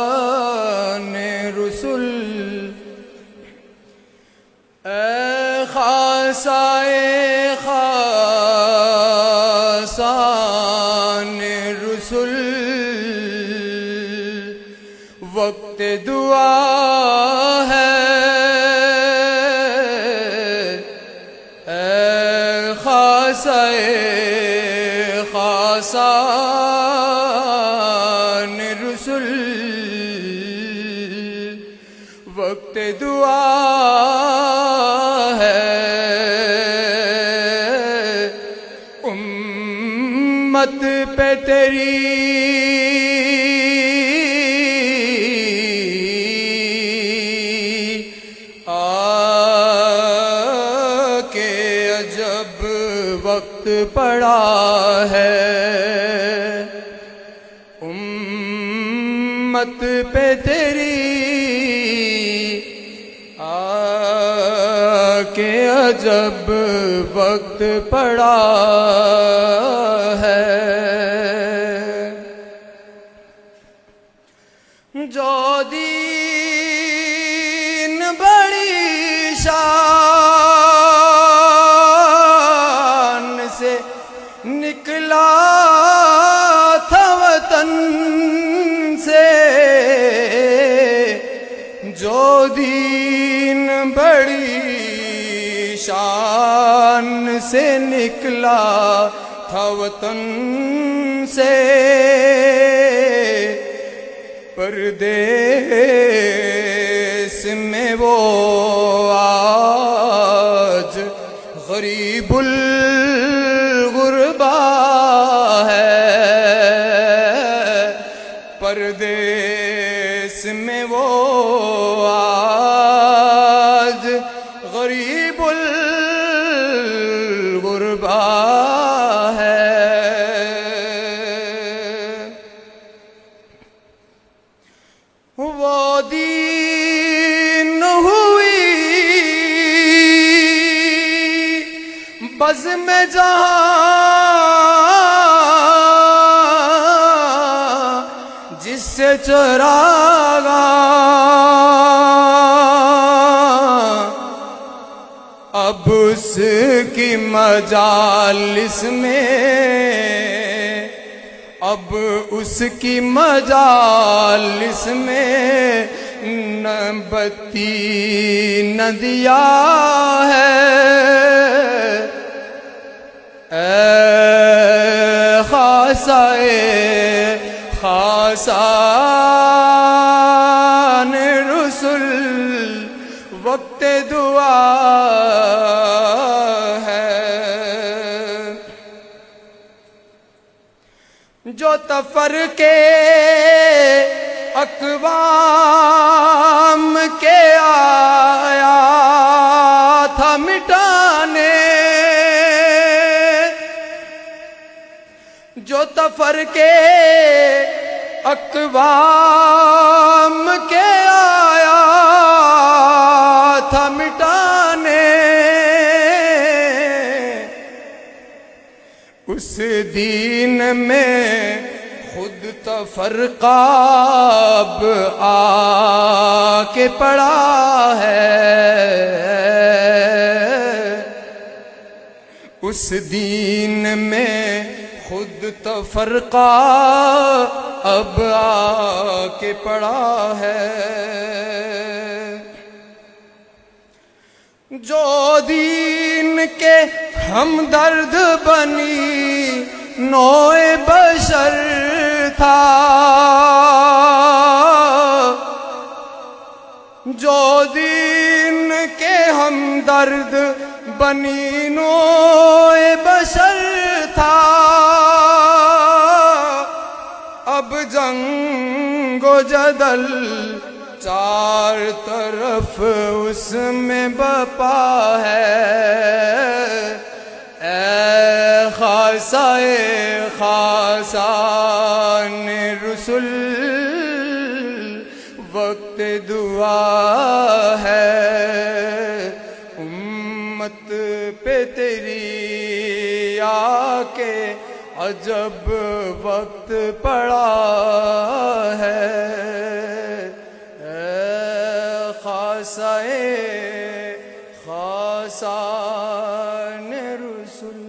خاصان رسول، اے خاصان رسول، وقت دعا ہے اے خاصان رسول، وقت دعا ہے امت پہ تیری وقت پڑا ہے، امت پہ تیری کے عجب وقت پڑا ہے، جو دین بڑی شان سے نکلا تھا وطن سے، جو دین بڑی شان سے نکلا تھا وطن سے، پردیس میں وہ آج غریب الغربا ہے، پردیس میں وہ آج غریب الغربا ہے، وہ دین ہوئی بزم جہاں، جس سے چراغاں اب اس کی مجالس میں، اب اس کی مجالس میں نہ بتی نہ دیا ہے، اے خاصان رسول، وقت دعا ہے، جو تفرقے اقوام کے آیا تھا مٹانے، جو تفرقے اقوام کے آیا تھا مٹانے، اس دین میں خود تفرقہ اب آ کے پڑا ہے، اس دین میں خود تفرقہ اب آ کے پڑا ہے، جو دین کے ہمدرد بنی نوع بشر تھا، جو دین کے ہمدرد بنی نوع بشر تھا، اب جنگ و جدل چار طرف اس میں بپا ہے، اے خاصان رسول، وقت دعا ہے، امت پہ تیری آ کے عجب وقت پڑا ہے، اے خاصائے خاصان رسول